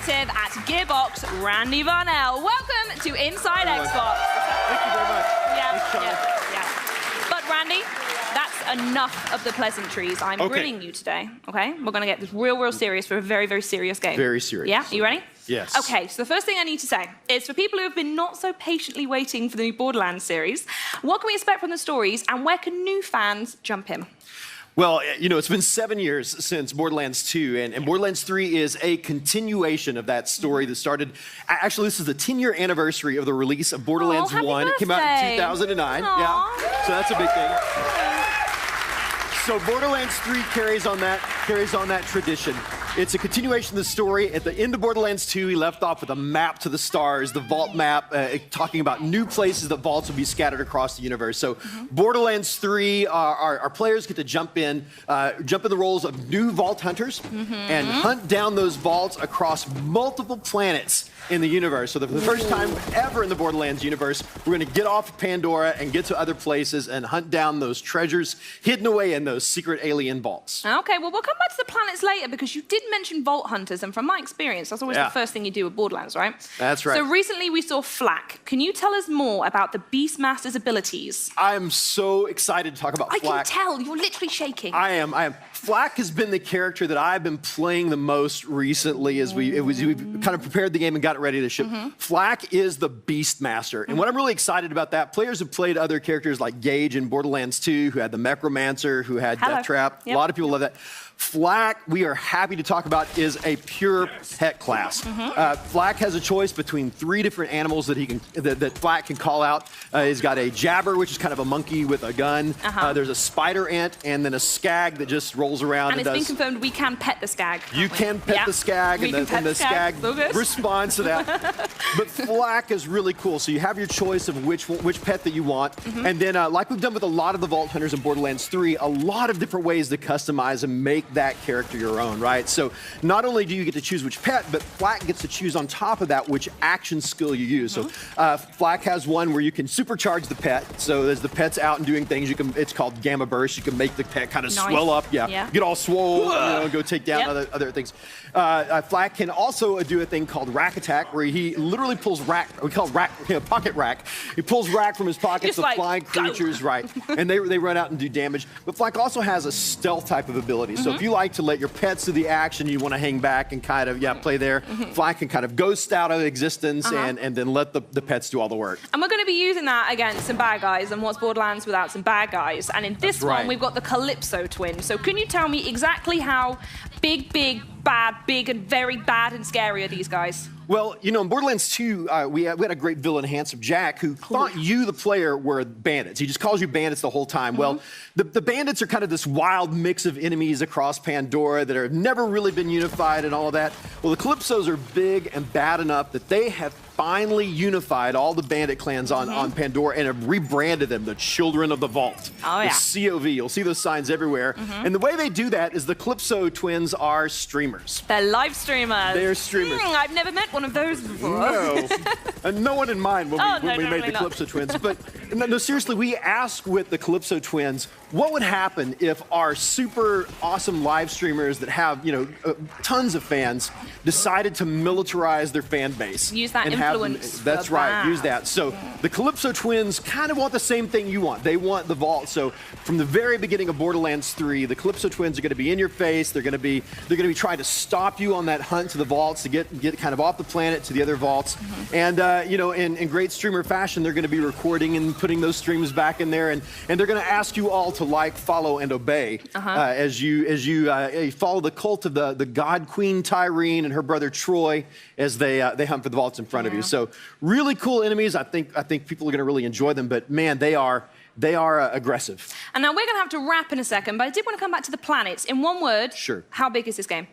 Executive at Gearbox, Randy Varnell. Welcome to Inside Xbox. Thank you very much. Yeah. But Randy, that's enough of the pleasantries. I'm grilling you today, okay? We're going to get this real serious for a very, very serious game. Very serious. Yeah, are you ready? Yes. Okay, so the first thing I need to say is for people who have been not so patiently waiting for the new Borderlands series, what can we expect from the stories and where can new fans jump in? Well, you know, it's been 7 years since Borderlands 2, and Borderlands 3 is a continuation of that story that started. Actually, this is the 10-year anniversary of the release of Borderlands 1. It came out in 2009. Aww. Yeah, so that's a big thing. So Borderlands 3 carries on that tradition. It's a continuation of the story. At the end of Borderlands 2, he left off with a map to the stars, the vault map, talking about new places that vaults will be scattered across the universe. So Borderlands 3, our players get to jump in the roles of new vault hunters and hunt down those vaults across multiple planets in the universe. So for the first time ever in the Borderlands universe, we're going to get off of Pandora and get to other places and hunt down those treasures hidden away in those secret alien vaults. Okay, well, we'll come back to the planets later because you did mention vault hunters, and from my experience, that's always the first thing you do with Borderlands, right? That's right. So recently we saw Flak. Can you tell us more about the Beastmaster's abilities? I'm so excited to talk about Flak. I can tell, you're literally shaking. I am. Flak has been the character that I've been playing the most recently as we kind of prepared the game and got it ready to ship. Flak is the Beastmaster. And what I'm really excited about that, players have played other characters like Gage in Borderlands 2, who had the Necromancer, who had Death Trap. Yep. A lot of people love that. Flak, we are happy to talk about, is a pure pet class. Flak has a choice between 3 different animals that Flak can call out. He's got a jabber, which is kind of a monkey with a gun. There's a spider ant, and then a skag that just rolls around and it's been confirmed we can pet the skag. You can pet the skag, and the skag responds to that. But Flak is really cool. So you have your choice of which pet that you want, and then like we've done with a lot of the Vault Hunters in Borderlands 3, a lot of different ways to customize and make that character your own, right? So not only do you get to choose which pet, but Flak gets to choose on top of that which action skill you use. So Flak has one where you can supercharge the pet. So as the pet's out and doing things, it's called Gamma Burst. You can make the pet kind of swell up, get all swole, go take down other things. Flak can also do a thing called Rack Attack, where he literally pulls we call it pocket rack. He pulls rack from his pockets of flying creatures, right? And they run out and do damage. But Flak also has a stealth type of ability. So if you like to let your pets do the action, you want to hang back and kind of play there, Flak can kind of ghost out of existence and then let the pets do all the work. And we're going to be using that against some bad guys, and what's Borderlands without some bad guys? And in this one, we've got the Calypso twins. So can you tell me exactly how big, and very bad and scary are these guys? Well, you know, in Borderlands 2, we had a great villain, Handsome Jack, who thought you, the player, were bandits. He just calls you bandits the whole time. Well, the bandits are kind of this wild mix of enemies across Pandora that have never really been unified and all of that. Well, the Calypsos are big and bad enough that they have finally unified all the bandit clans on Pandora and have rebranded them the Children of the Vault. Oh, yeah. The COV. You'll see those signs everywhere. And the way they do that is the Calypso twins are streamers. They're live streamers. They're streamers. I've never met one of those before. No. And no one in mind when we made the Calypso twins. But no, seriously, we asked with the Calypso twins, what would happen if our super awesome live streamers that have, tons of fans decided to militarize their fan base? Use that influence. That's right, use that. So the Calypso twins kind of want the same thing you want. They want the vault. So from the very beginning of Borderlands 3, the Calypso twins are going to be in your face. They're going to be trying to stop you on that hunt to the vaults to get kind of off the planet to the other vaults. And in great streamer fashion, they're going to be recording and putting those streams back in there, and they're going to ask you all to like, follow, and obey as you follow the cult of the God Queen Tyrene and her brother Troy as they hunt for the vaults in front of you. So really cool enemies. I think people are going to really enjoy them. But man, they are aggressive. And now we're going to have to wrap in a second, but I did want to come back to the planets. In one word, how big is this game?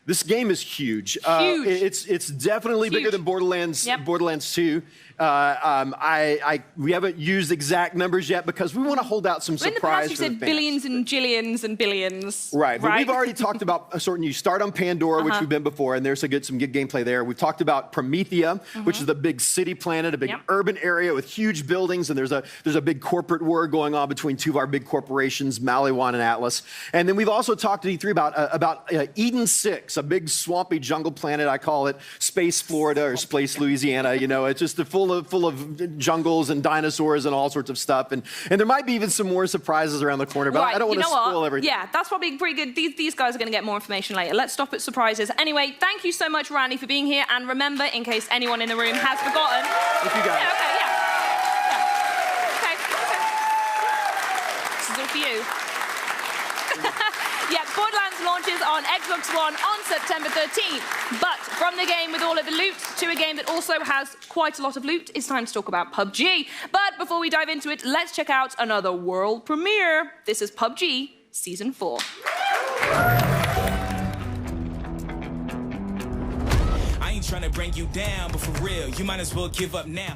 This game is huge. It's definitely bigger than Borderlands 2. We haven't used exact numbers yet because we want to hold out some surprise. In the past, you for said the fans. billions and jillions and billions. Right, but we've already talked about a sort of, you start on Pandora, which we've been before, and there's some good gameplay there. We've talked about Promethea, which is the big city planet, a big urban area with huge buildings, and there's a big corporate war going on between two of our big corporations, Maliwan and Atlas. And then we've also talked at E3 about Eden 6, a big swampy jungle planet. I call it Space Florida or Space Louisiana. You know, it's just full of jungles and dinosaurs and all sorts of stuff. And there might be even some more surprises around the corner, but I don't want to spoil everything. Yeah, that's probably pretty good. These guys are going to get more information later. Let's stop at surprises. Anyway, thank you so much, Randy, for being here. And remember, in case anyone in the room has forgotten. Thank you, guys. Yeah, okay, yeah. This is all for you. Yeah, Borderlands launches on Xbox One on September 13th. But from the game with all of the loot to a game that also has quite a lot of loot, it's time to talk about PUBG. But before we dive into it, let's check out another world premiere. This is PUBG Season 4. I ain't trying to bring you down, but for real, you might as well give up now.